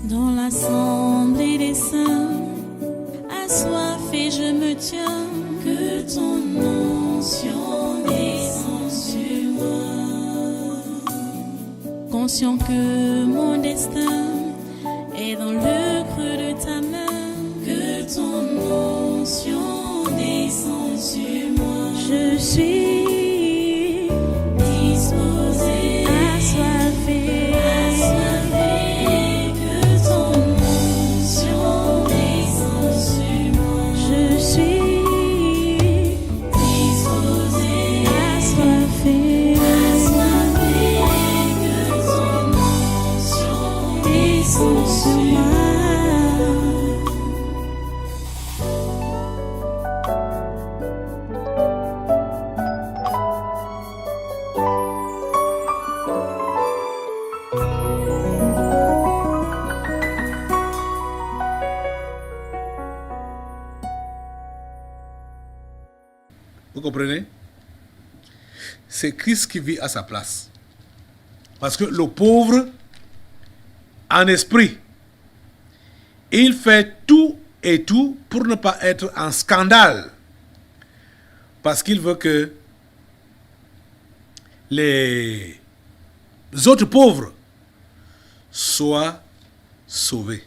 Dans l'assemblée des saints, assoiffé je me tiens, que ton onction descende sur moi. Conscient que mon destin est dans le creux de ta main, que ton onction descende sur moi. Je suis disposé, assoiffé, que ton onction descende sur moi. Je suis disposé, assoiffé, que ton onction descende sur moi. Vous comprenez? C'est Christ qui vit à sa place. Parce que le pauvre, en esprit, il fait tout et tout pour ne pas être en scandale. Parce qu'il veut que les autres pauvres soient sauvés.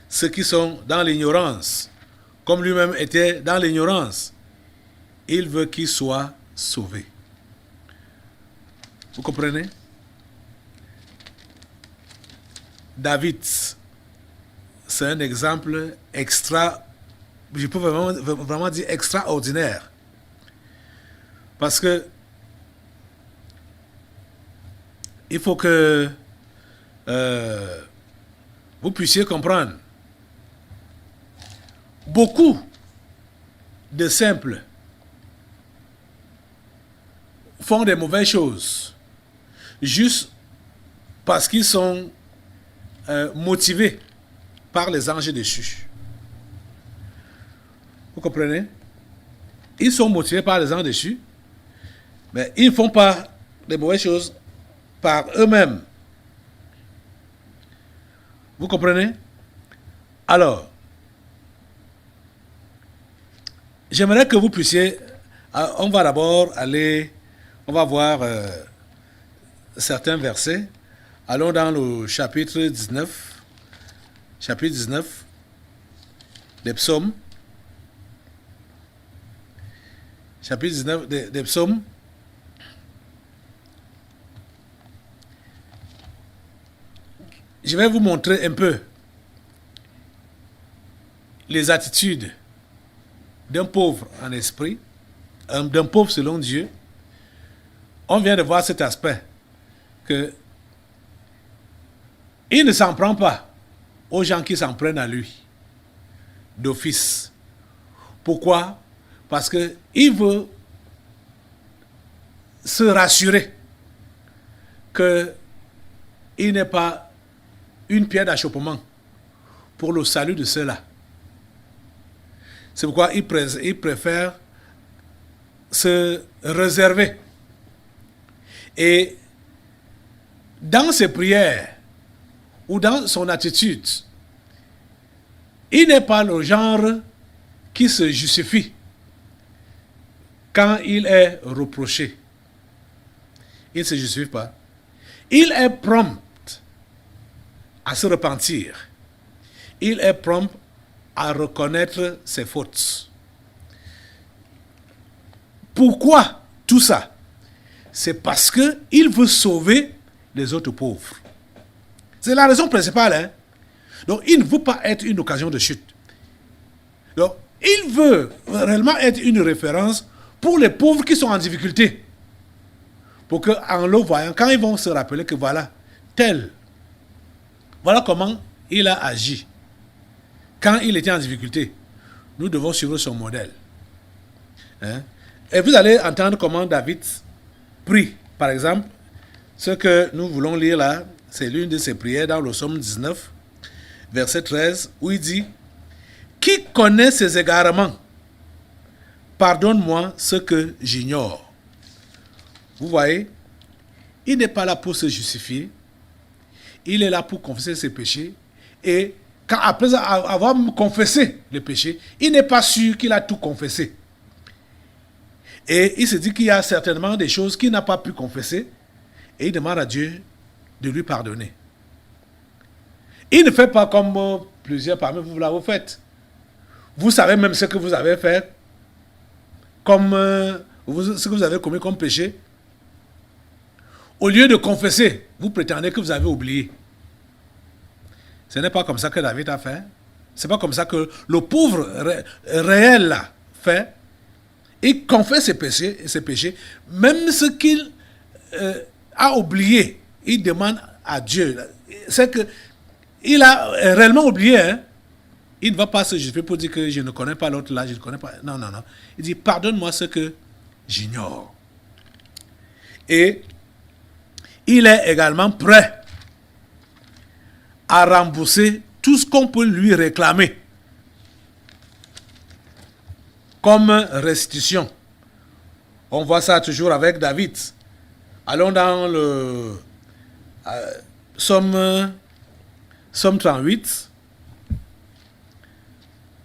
Ceux qui sont dans l'ignorance, comme lui-même était dans l'ignorance, il veut qu'ils soient sauvés. Vous comprenez? David, c'est un exemple je peux vraiment dire extraordinaire. Parce que il faut que vous puissiez comprendre. Beaucoup de simples font des mauvaises choses juste parce qu'ils sont motivés par les anges déchus. Vous comprenez? Ils sont motivés par les anges déchus, mais ils ne font pas des mauvaises choses par eux-mêmes. Vous comprenez? Alors, j'aimerais que vous puissiez... On va d'abord aller... On va voir certains versets. Allons dans le chapitre 19. Chapitre 19 des psaumes. Chapitre 19 des psaumes. Je vais vous montrer un peu les attitudes d'un pauvre en esprit, d'un pauvre selon Dieu. On vient de voir cet aspect que il ne s'en prend pas aux gens qui s'en prennent à lui d'office. Pourquoi? Parce qu'il veut se rassurer qu'il n'est pas une pierre d'achoppement pour le salut de ceux-là. C'est pourquoi il préfère se réserver. Et dans ses prières ou dans son attitude, il n'est pas le genre qui se justifie quand il est reproché. Il ne se justifie pas. Il est prompt à se repentir. Il est prompt à reconnaître ses fautes. Pourquoi tout ça? C'est parce qu'il veut sauver les autres pauvres. C'est la raison principale. Hein? Donc, il ne veut pas être une occasion de chute. Donc, il veut réellement être une référence pour les pauvres qui sont en difficulté. Pour qu'en le voyant, quand ils vont se rappeler que voilà, voilà comment il a agi. Quand il était en difficulté, nous devons suivre son modèle. Hein? Et vous allez entendre comment David prie. Par exemple, ce que nous voulons lire là, c'est l'une de ses prières dans le psaume 19, verset 13, où il dit « Qui connaît ses égarements? Pardonne-moi ce que j'ignore. » Vous voyez, il n'est pas là pour se justifier. il est là pour confesser ses péchés. Et après avoir confessé les péchés, il n'est pas sûr qu'il a tout confessé. Et il se dit qu'il y a certainement des choses qu'il n'a pas pu confesser. Et il demande à Dieu de lui pardonner. Il ne fait pas comme plusieurs parmi vous l'avez fait. Vous savez même ce que vous avez fait, comme ce que vous avez commis comme péché. Au lieu de confesser, vous prétendez que vous avez oublié. Ce n'est pas comme ça que David a fait. Ce n'est pas comme ça que le pauvre réel a fait. Il confesse ses péchés, même ce qu'il a oublié. Il demande à Dieu. C'est que il a réellement oublié. Hein? Il ne va pas se justifier pour dire que je ne connais pas l'autre là, je ne connais pas. Non, non, non. Il dit, pardonne-moi ce que j'ignore. Et il est également prêt à rembourser tout ce qu'on peut lui réclamer comme restitution. On voit ça toujours avec David. Allons dans le Psaume 38.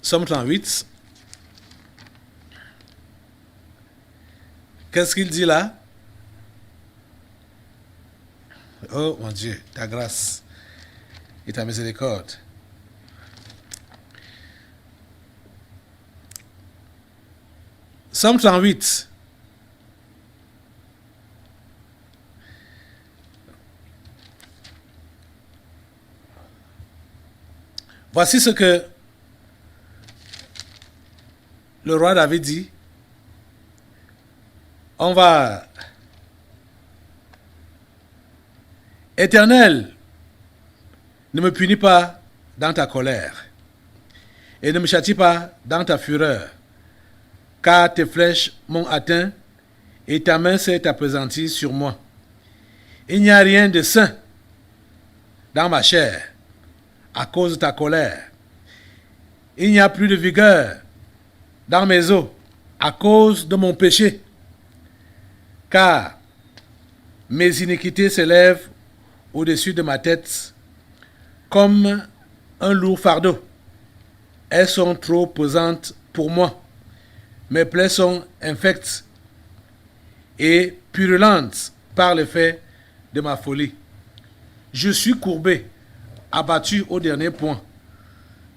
Psaume 38. Qu'est-ce qu'il dit là? Oh mon Dieu, ta grâce et ta miséricorde. Psaume 38. Voici ce que le roi David dit. On va... Éternel, ne me punis pas dans ta colère et ne me châtie pas dans ta fureur, car tes flèches m'ont atteint et ta main s'est appesantie sur moi. Il n'y a rien de sain dans ma chair à cause de ta colère. Il n'y a plus de vigueur dans mes os à cause de mon péché, car mes iniquités s'élèvent au-dessus de ma tête comme un lourd fardeau. Elles sont trop pesantes pour moi. Mes plaies sont infectes et purulentes par l'effet de ma folie. Je suis courbé, abattu au dernier point.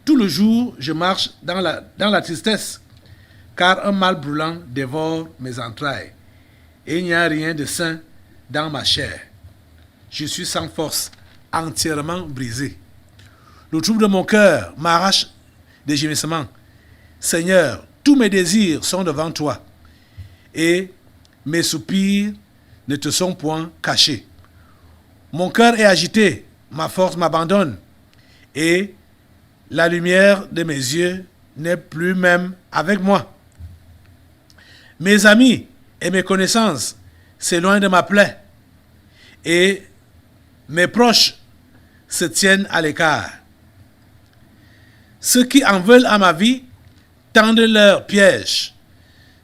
Tout le jour, je marche dans la tristesse, car un mal brûlant dévore mes entrailles, et il n'y a rien de sain dans ma chair. Je suis sans force, entièrement brisé. Le trouble de mon cœur m'arrache des gémissements. Seigneur, tous mes désirs sont devant toi, et mes soupirs ne te sont point cachés. Mon cœur est agité, ma force m'abandonne, et la lumière de mes yeux n'est plus même avec moi. Mes amis et mes connaissances s'éloignent de ma plaie, et mes proches se tiennent à l'écart. Ceux qui en veulent à ma vie tendent leurs pièges.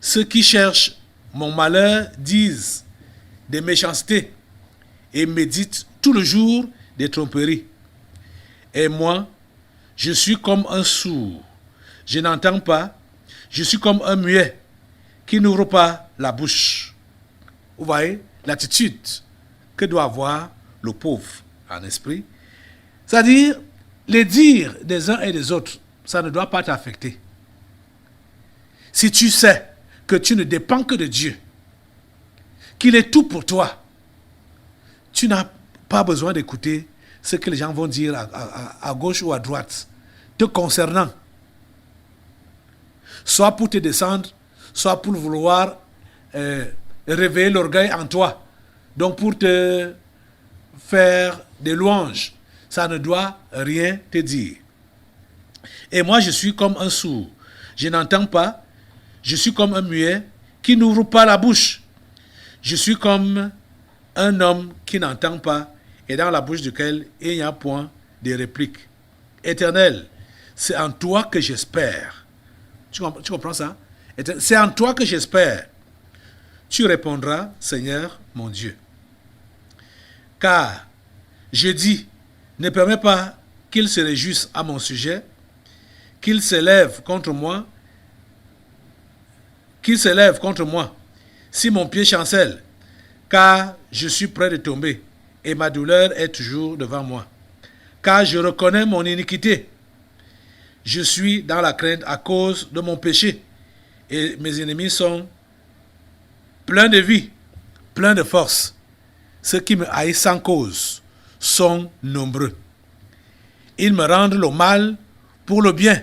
Ceux qui cherchent mon malheur disent des méchancetés et méditent tout le jour des tromperies. Et moi, je suis comme un sourd. Je n'entends pas. Je suis comme un muet qui n'ouvre pas la bouche. Vous voyez l'attitude que doit avoir le pauvre en esprit. C'est-à-dire, les dires des uns et des autres, ça ne doit pas t'affecter. Si tu sais que tu ne dépends que de Dieu, qu'il est tout pour toi, tu n'as pas besoin d'écouter ce que les gens vont dire à gauche ou à droite, te concernant. Soit pour te descendre, soit pour vouloir réveiller l'orgueil en toi. Donc pour te faire des louanges, ça ne doit rien te dire. Et moi, je suis comme un sourd. Je n'entends pas. Je suis comme un muet qui n'ouvre pas la bouche. Je suis comme un homme qui n'entend pas et dans la bouche duquel il n'y a point de réplique. Éternel, c'est en toi que j'espère. Tu comprends ça? C'est en toi que j'espère. Tu répondras, Seigneur, mon Dieu. Car je dis, Ne permets pas qu'ils se réjouissent à mon sujet, qu'ils s'élèvent contre moi, si mon pied chancelle, car je suis près de tomber, et ma douleur est toujours devant moi. Car je reconnais mon iniquité. Je suis dans la crainte à cause de mon péché, et mes ennemis sont pleins de vie, pleins de force. Ceux qui me haïssent sans cause sont nombreux. Ils me rendent le mal pour le bien.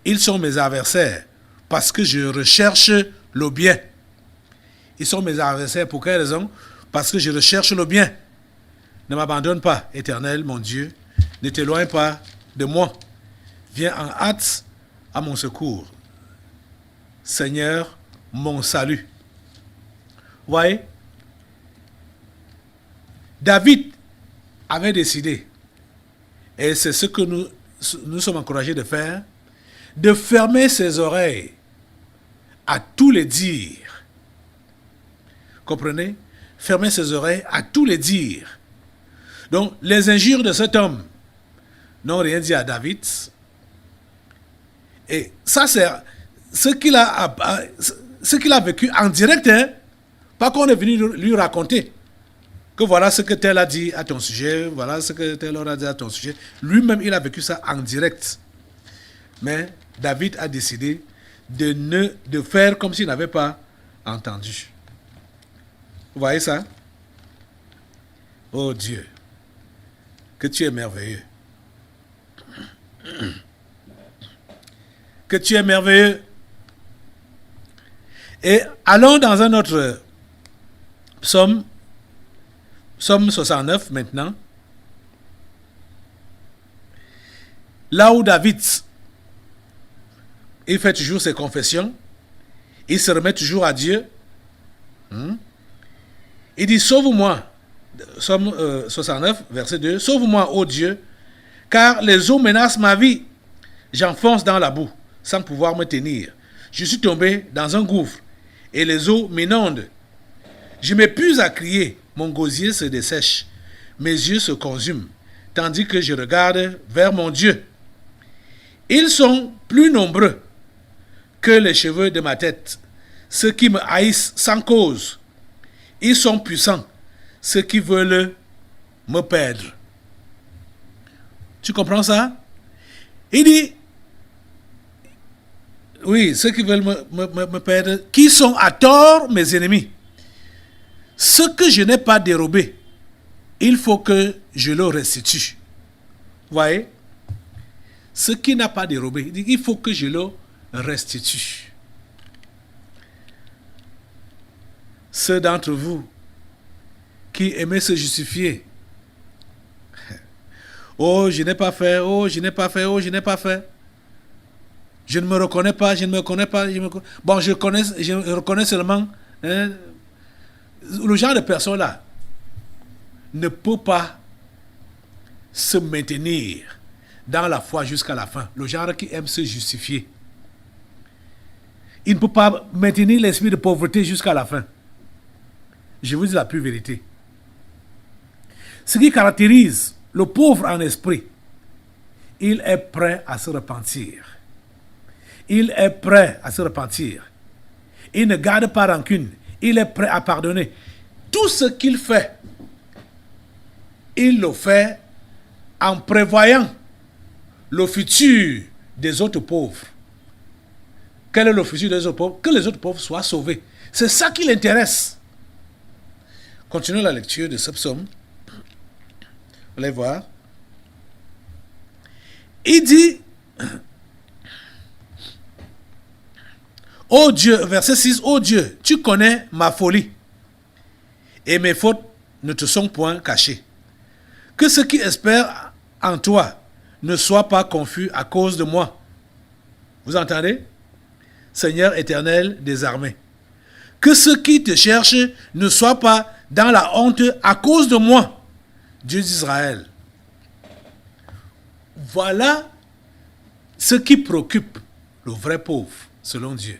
Ils sont mes adversaires parce que je recherche le bien. Ils sont mes adversaires pour quelle raison? Parce que je recherche le bien. Ne m'abandonne pas, Éternel, mon Dieu. Ne t'éloigne pas de moi. Viens en hâte à mon secours. Seigneur, mon salut. Vous voyez? David avait décidé, et c'est ce que nous sommes encouragés de faire, de fermer ses oreilles à tous les dires. Comprenez? Fermer ses oreilles à tous les dires. Donc, les injures de cet homme n'ont rien dit à David. Et ça, c'est ce qu'il a vécu en direct, hein? Pas qu'on est venu lui raconter que voilà ce que tel a dit à ton sujet, voilà ce que tel a dit à ton sujet. Lui-même, il a vécu ça en direct. Mais David a décidé de faire comme s'il n'avait pas entendu. Vous voyez ça? Oh Dieu, que tu es merveilleux. Que tu es merveilleux. Et allons dans un autre psaume 69 maintenant. Là où David, il fait toujours ses confessions, il se remet toujours à Dieu. Il dit, sauve-moi, psaume 69, verset 2, sauve-moi, ô Dieu, car les eaux menacent ma vie. J'enfonce dans la boue, sans pouvoir me tenir. Je suis tombé dans un gouffre, et les eaux m'inondent. Je m'épuise à crier, mon gosier se dessèche, mes yeux se consument, tandis que je regarde vers mon Dieu. Ils sont plus nombreux que les cheveux de ma tête, ceux qui me haïssent sans cause. Ils sont puissants, ceux qui veulent me perdre. Tu comprends ça? Il dit, oui, ceux qui veulent me perdre, qui sont à tort mes ennemis. Ce que je n'ai pas dérobé, il faut que je le restitue. Vous voyez? Ce qui n'a pas dérobé, il faut que je le restitue. Ceux d'entre vous qui aimez se justifier. Oh, je n'ai pas fait, oh, je n'ai pas fait, oh, je n'ai pas fait. Je ne me reconnais pas, je ne me connais pas. Bon, je reconnais seulement. Hein, le genre de personne-là ne peut pas se maintenir dans la foi jusqu'à la fin. Le genre qui aime se justifier. Il ne peut pas maintenir l'esprit de pauvreté jusqu'à la fin. Je vous dis la pure vérité. Ce qui caractérise le pauvre en esprit, il est prêt à se repentir. Il est prêt à se repentir. Il ne garde pas rancune. Il est prêt à pardonner. Tout ce qu'il fait, il le fait en prévoyant le futur des autres pauvres. Quel est le futur des autres pauvres? Que les autres pauvres soient sauvés. C'est ça qui l'intéresse. Continuons la lecture de ce psaume. Vous allez voir. Il dit, ô Dieu, verset 6, ô Dieu, tu connais ma folie et mes fautes ne te sont point cachées. Que ceux qui espèrent en toi ne soient pas confus à cause de moi. Vous entendez? Seigneur éternel des armées. Que ceux qui te cherchent ne soient pas dans la honte à cause de moi. Dieu d'Israël. Voilà ce qui préoccupe le vrai pauvre, selon Dieu.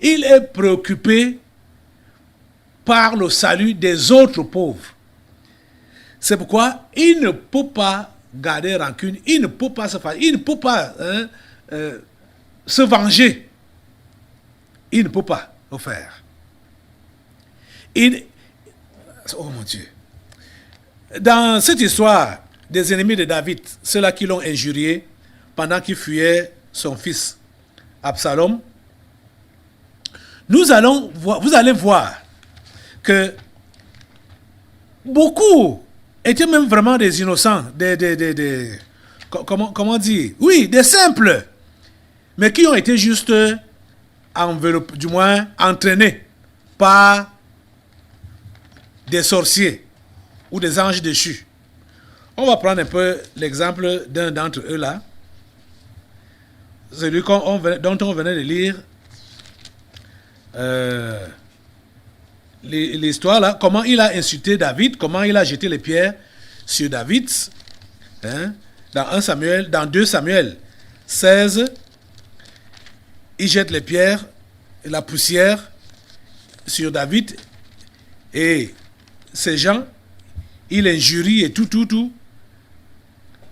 Il est préoccupé par le salut des autres pauvres. C'est pourquoi il ne peut pas garder rancune, il ne peut pas se faire, il ne peut pas se venger. Il ne peut pas le faire. Oh mon Dieu. Dans cette histoire des ennemis de David, ceux-là qui l'ont injurié pendant qu'il fuyait son fils Absalom, vous allez voir que beaucoup étaient même vraiment des innocents, comment dire? Oui, des simples, mais qui ont été juste enveloppés, du moins entraînés par des sorciers ou des anges déchus. On va prendre un peu l'exemple d'un d'entre eux là, celui dont on venait de lire l'histoire là, comment il a insulté David, comment il a jeté les pierres sur David, hein, dans 2 Samuel 16, il jette les pierres et la poussière sur David et ces gens, il injurie et tout.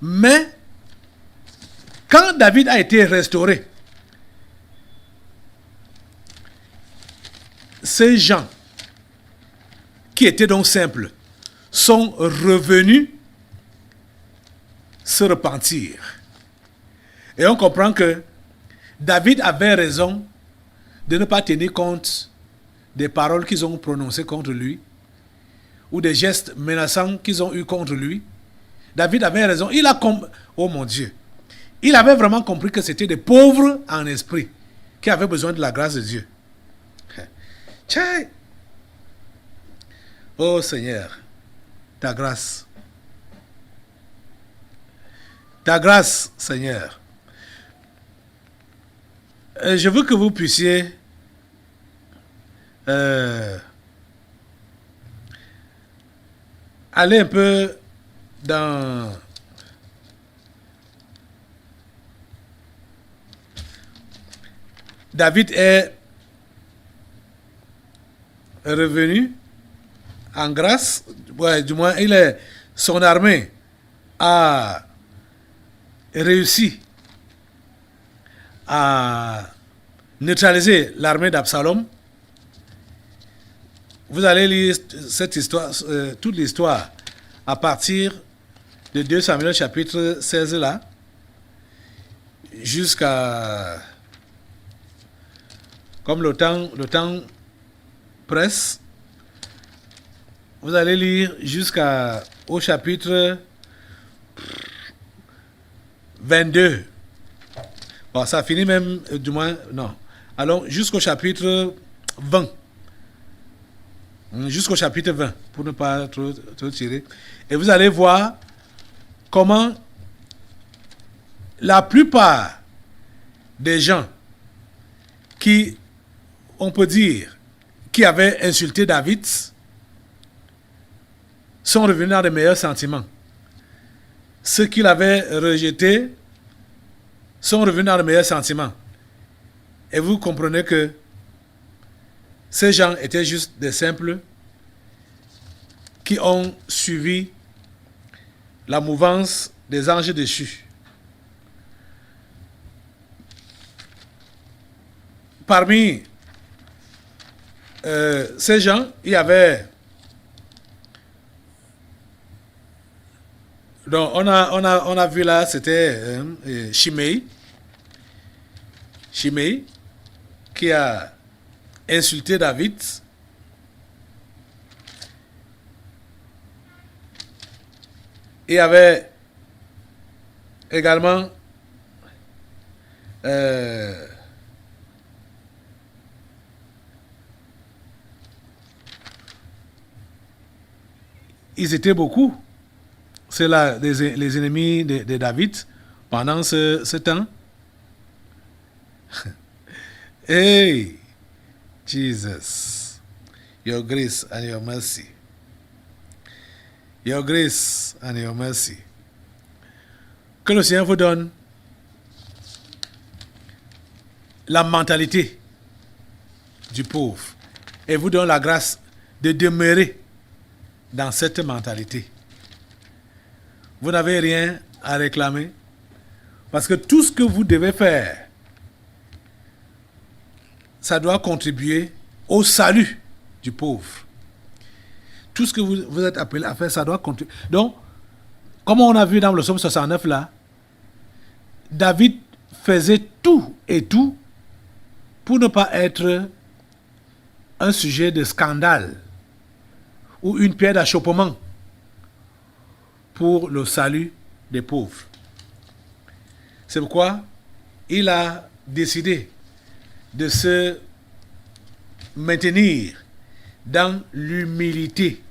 Mais quand David a été restauré, ces gens qui étaient donc simples sont revenus se repentir. Et on comprend que David avait raison de ne pas tenir compte des paroles qu'ils ont prononcées contre lui ou des gestes menaçants qu'ils ont eus contre lui. David avait raison. Oh mon Dieu. Il avait vraiment compris que c'était des pauvres en esprit qui avaient besoin de la grâce de Dieu. Tchai. Oh Seigneur, ta grâce. Ta grâce, Seigneur. Je veux que vous puissiez aller un peu dans David est revenu en grâce, ouais, du moins son armée a réussi à neutraliser l'armée d'Absalom. Vous allez lire cette histoire, toute l'histoire à partir de 2 Samuel chapitre 16 là, jusqu'à, comme le temps presse, vous allez lire jusqu'au chapitre 22. Bon, ça finit même, du moins, non. Allons jusqu'au chapitre 20. Jusqu'au chapitre 20, pour ne pas trop tirer. Et vous allez voir comment la plupart des gens qui, on peut dire, qui avaient insulté David, sont revenus dans de meilleurs sentiments. Ceux qui l'avaient rejeté sont revenus dans de meilleurs sentiments. Et vous comprenez que ces gens étaient juste des simples qui ont suivi la mouvance des anges déchus. Parmi ces gens, il y avait... Donc on a vu là, c'était Shimei qui a insulté David. Il y avait également ils étaient beaucoup. C'est là les ennemis de David pendant ce temps. Hey, Jesus, your grace and your mercy. Your grace and your mercy. Que le Seigneur vous donne la mentalité du pauvre et vous donne la grâce de demeurer dans cette mentalité. vous n'avez rien à réclamer. Parce que tout ce que vous devez faire, ça doit contribuer au salut du pauvre. Tout ce que vous êtes appelé à faire, ça doit contribuer. Donc, comme on a vu dans le psaume 69 là, David faisait tout et tout pour ne pas être un sujet de scandale ou une pierre d'achoppement pour le salut des pauvres. C'est pourquoi il a décidé de se maintenir dans l'humilité.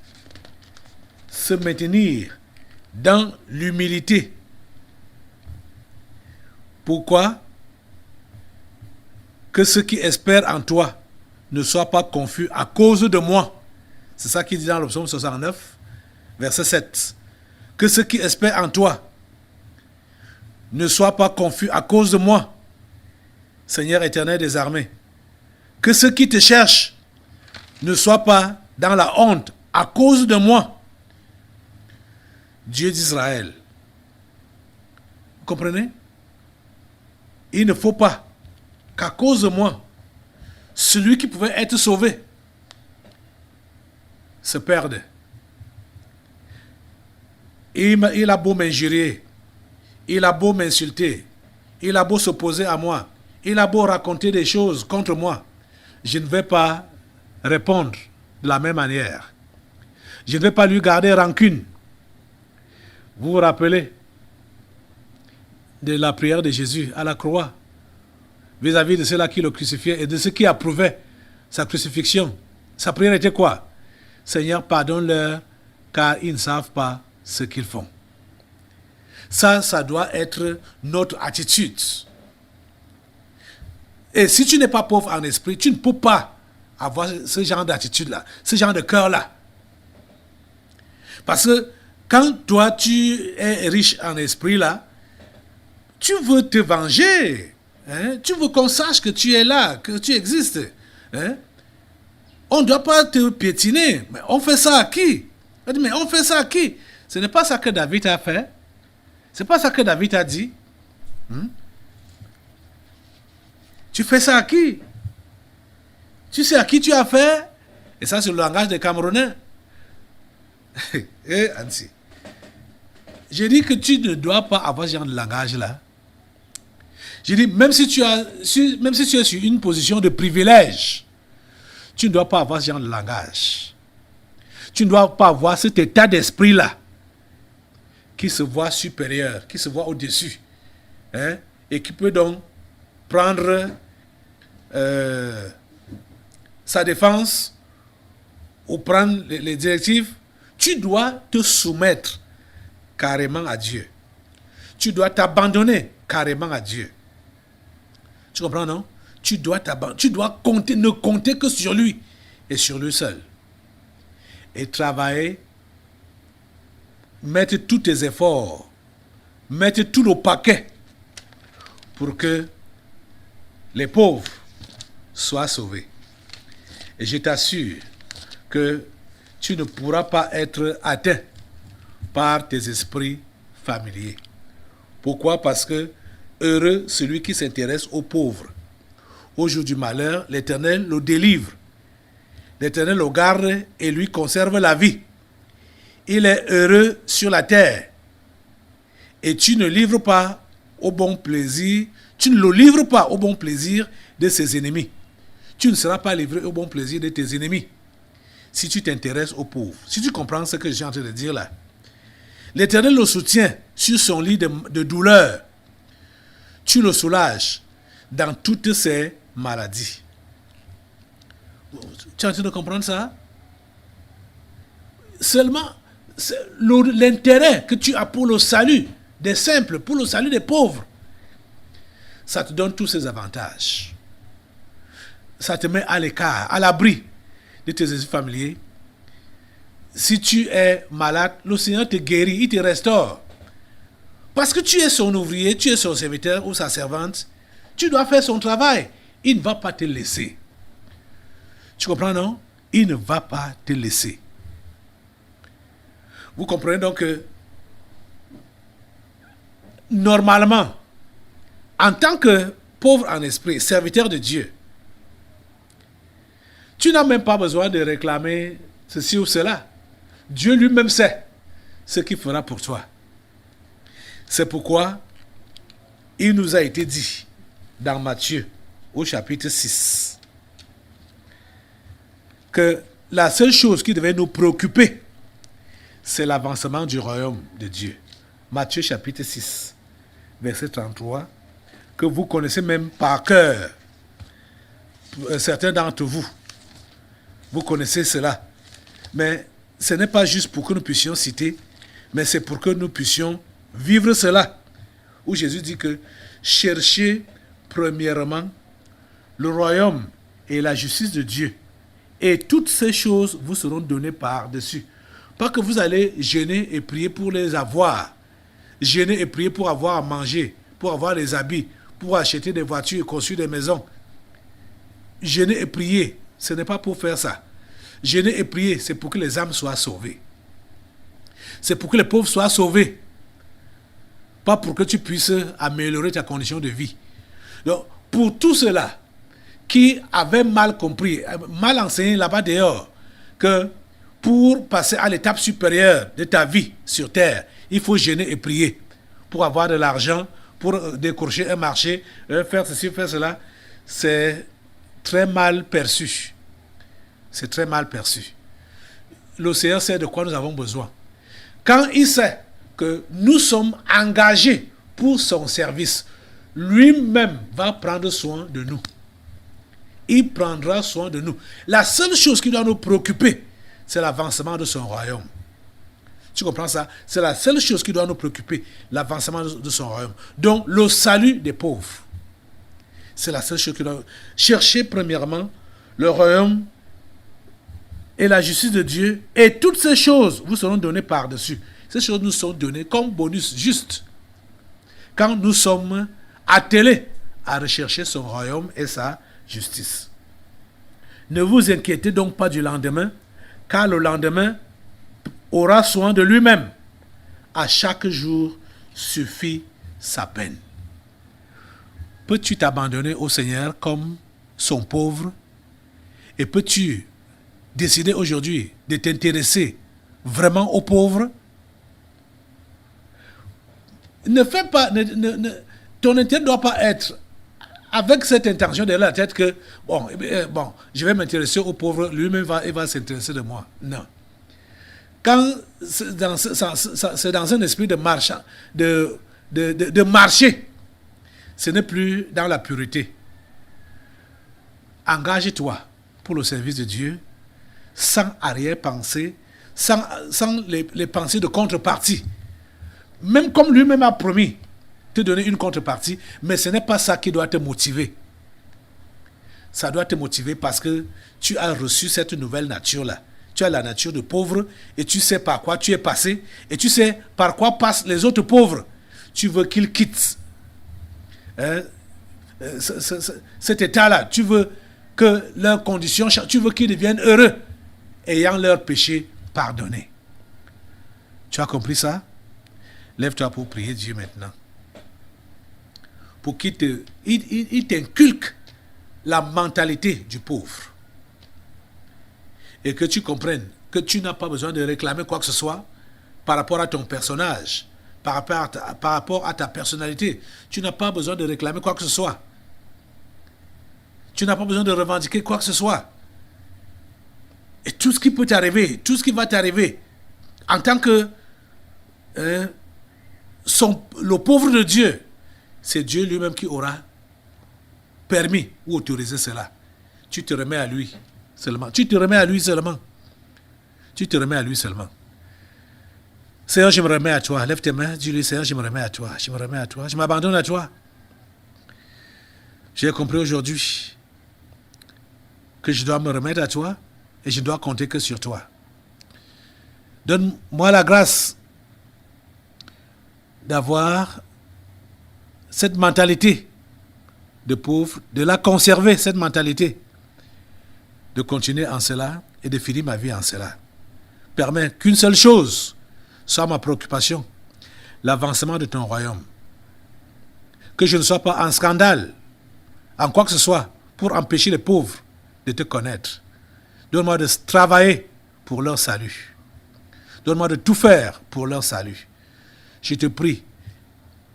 Se maintenir dans l'humilité. Pourquoi? Que ceux qui espèrent en toi ne soient pas confus à cause de moi. C'est ça qu'il dit dans le psaume 69, verset 7. Que ceux qui espèrent en toi ne soient pas confus à cause de moi, Seigneur éternel des armées. Que ceux qui te cherchent ne soient pas dans la honte à cause de moi, Dieu d'Israël. Vous comprenez? Il ne faut pas qu'à cause de moi, celui qui pouvait être sauvé se perde. Il a beau m'injurier, il a beau m'insulter, il a beau s'opposer à moi, il a beau raconter des choses contre moi, je ne vais pas répondre de la même manière. Je ne vais pas lui garder rancune. Vous vous rappelez de la prière de Jésus à la croix vis-à-vis de ceux-là qui le crucifiaient et de ceux qui approuvaient sa crucifixion. Sa prière était quoi? Seigneur, pardonne-leur car ils ne savent pas ce qu'ils font. Ça doit être notre attitude. Et si tu n'es pas pauvre en esprit, tu ne peux pas avoir ce genre d'attitude-là, ce genre de cœur-là. Parce que quand toi, tu es riche en esprit-là, tu veux te venger. Hein? Tu veux qu'on sache que tu es là, que tu existes. Hein? On ne doit pas te piétiner. Mais on fait ça à qui? Mais on fait ça à qui? Ce n'est pas ça que David a fait. Ce n'est pas ça que David a dit. Tu fais ça à qui? Tu sais à qui tu as fait? Et ça, c'est le langage des Camerounais. Eh, Ansi. J'ai dit que tu ne dois pas avoir ce genre de langage-là. J'ai dit, même si tu es sur une position de privilège, tu ne dois pas avoir ce genre de langage. Tu ne dois pas avoir cet état d'esprit-là qui se voit supérieur, qui se voit au-dessus. Hein, et qui peut donc prendre sa défense ou prendre les directives. Tu dois te soumettre carrément à Dieu. Tu dois t'abandonner carrément à Dieu. Tu comprends, non? Tu dois t'abandonner. Tu dois compter, ne compter que sur lui et sur lui seul. Et travailler, mettre tous tes efforts, mettre tout le paquet pour que les pauvres soient sauvés. Et je t'assure que tu ne pourras pas être atteint par tes esprits familiers. Pourquoi? Parce que heureux celui qui s'intéresse aux pauvres. Au jour du malheur, l'Éternel le délivre. L'Éternel le garde et lui conserve la vie. Il est heureux sur la terre. Et tu ne livres pas au bon plaisir, tu ne le livres pas au bon plaisir de ses ennemis. Tu ne seras pas livré au bon plaisir de tes ennemis si tu t'intéresses aux pauvres. Si tu comprends ce que je suis en train de dire là. L'Éternel le soutient sur son lit de douleur. Tu le soulages dans toutes ses maladies. Tu es en train de comprendre ça? Seulement, l'intérêt que tu as pour le salut des simples, pour le salut des pauvres, ça te donne tous ces avantages. Ça te met à l'écart, à l'abri de tes esprits familiers. Si tu es malade, le Seigneur te guérit, il te restaure. Parce que tu es son ouvrier, tu es son serviteur ou sa servante, tu dois faire son travail. Il ne va pas te laisser. Tu comprends, non? Il ne va pas te laisser. Vous comprenez donc que normalement, en tant que pauvre en esprit, serviteur de Dieu, tu n'as même pas besoin de réclamer ceci ou cela. Dieu lui-même sait ce qu'il fera pour toi. C'est pourquoi il nous a été dit dans Matthieu, au chapitre 6, que la seule chose qui devait nous préoccuper, c'est l'avancement du royaume de Dieu. Matthieu chapitre 6, verset 33, que vous connaissez même par cœur. Certains d'entre vous, vous connaissez cela. Mais ce n'est pas juste pour que nous puissions citer, mais c'est pour que nous puissions vivre cela. Où Jésus dit que cherchez premièrement le royaume et la justice de Dieu. Et toutes ces choses vous seront données par-dessus. Pas que vous allez jeûner et prier pour les avoir. Jeûner et prier pour avoir à manger, pour avoir des habits, pour acheter des voitures et construire des maisons. Jeûner et prier, ce n'est pas pour faire ça. Jeûner et prier, c'est pour que les âmes soient sauvées. C'est pour que les pauvres soient sauvés. Pas pour que tu puisses améliorer ta condition de vie. Donc, pour tout cela qui avaient mal compris, mal enseigné là-bas dehors, que pour passer à l'étape supérieure de ta vie sur terre, il faut jeûner et prier pour avoir de l'argent, pour décrocher un marché, faire ceci, faire cela, c'est très mal perçu. C'est très mal perçu. Le Seigneur sait de quoi nous avons besoin. Quand il sait que nous sommes engagés pour son service, lui-même va prendre soin de nous. Il prendra soin de nous. La seule chose qui doit nous préoccuper, c'est l'avancement de son royaume. Tu comprends ça? C'est la seule chose qui doit nous préoccuper, l'avancement de son royaume. Donc, le salut des pauvres. C'est la seule chose qui doit... Chercher premièrement le royaume et la justice de Dieu, et toutes ces choses vous seront données par-dessus. Ces choses nous sont données comme bonus juste quand nous sommes attelés à rechercher son royaume et sa justice. Ne vous inquiétez donc pas du lendemain, car le lendemain aura soin de lui-même. À chaque jour suffit sa peine. Peux-tu t'abandonner au Seigneur comme son pauvre? Et peux-tu décider aujourd'hui de t'intéresser vraiment aux pauvres? Ne fais pas... ton intérêt ne doit pas être avec cette intention derrière la tête que, bon, je vais m'intéresser aux pauvres, lui-même il va s'intéresser de moi. Non. Quand c'est dans un esprit de marche, de marcher, ce n'est plus dans la pureté. Engage-toi pour le service de Dieu, sans arrière-pensée, sans les pensées de contrepartie. Même comme lui-même a promis te donner une contrepartie, mais ce n'est pas ça qui doit te motiver. Ça doit te motiver parce que tu as reçu cette nouvelle nature-là. Tu as la nature de pauvre et tu sais par quoi tu es passé et tu sais par quoi passent les autres pauvres. Tu veux qu'ils quittent cet état-là. Tu veux que leurs conditions changent. Tu veux qu'ils deviennent heureux ayant leurs péchés pardonnés. Tu as compris ça? Lève-toi pour prier Dieu maintenant. Pour qu'il t'inculque la mentalité du pauvre. Et que tu comprennes que tu n'as pas besoin de réclamer quoi que ce soit par rapport à ton personnage, par rapport à ta personnalité. Tu n'as pas besoin de réclamer quoi que ce soit. Tu n'as pas besoin de revendiquer quoi que ce soit. Et tout ce qui peut t'arriver, tout ce qui va t'arriver, en tant que le pauvre de Dieu, c'est Dieu lui-même qui aura permis ou autorisé cela. Tu te remets à lui seulement. Tu te remets à lui seulement. Tu te remets à lui seulement. Seigneur, je me remets à toi. Lève tes mains, dis-lui, Seigneur, je me remets à toi. Je me remets à toi. Je m'abandonne à toi. J'ai compris aujourd'hui que je dois me remettre à toi et je ne dois compter que sur toi. Donne-moi la grâce d'avoir cette mentalité de pauvre, de la conserver, cette mentalité, de continuer en cela et de finir ma vie en cela. Permets qu'une seule chose soit ma préoccupation, l'avancement de ton royaume, que je ne sois pas en scandale, en quoi que ce soit, pour empêcher les pauvres de te connaître. Donne-moi de travailler pour leur salut. Donne-moi de tout faire pour leur salut. Je te prie,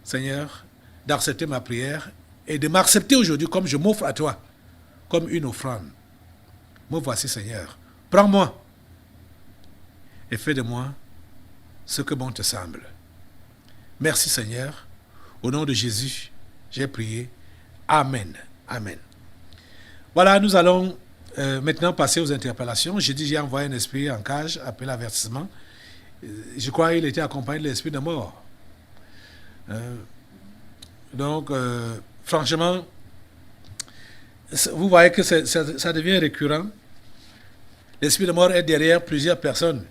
Seigneur, d'accepter ma prière et de m'accepter aujourd'hui comme je m'offre à toi, comme une offrande. Me voici, Seigneur. Prends-moi et fais de moi ce que bon te semble. Merci, Seigneur. Au nom de Jésus, j'ai prié. Amen. Amen. Voilà, nous allons maintenant passer aux interpellations. J'ai dit, j'ai envoyé un esprit en cage, appelé avertissement. Je crois qu'il était accompagné de l'esprit de mort. Donc, franchement, vous voyez que ça devient récurrent. L'esprit de mort est derrière plusieurs personnes.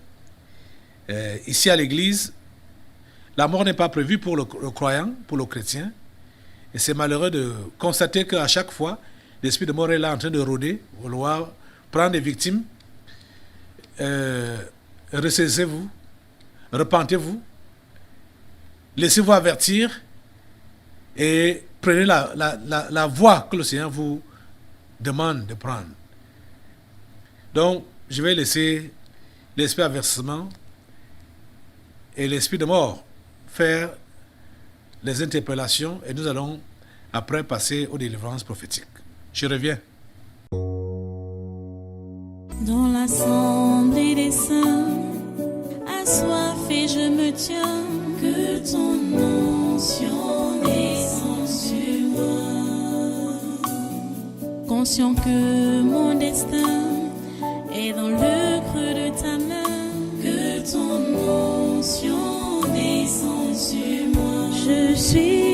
Ici à l'église, la mort n'est pas prévue pour le croyant, pour le chrétien. Et c'est malheureux de constater qu'à chaque fois, l'esprit de mort est là en train de rôder, vouloir prendre des victimes. Ressaisissez-vous, repentez-vous, laissez-vous avertir et prenez la voie que le Seigneur vous demande de prendre. Donc, je vais laisser l'esprit avertissement et l'esprit de mort faire les interpellations et nous allons après passer aux délivrances prophétiques. Je reviens. Dans l'assemblée des saints, assoiffé je me tiens, que ton onction descende sur moi. Conscient que mon destin est dans le creux de ta main, que ton onction descende sur moi. Je suis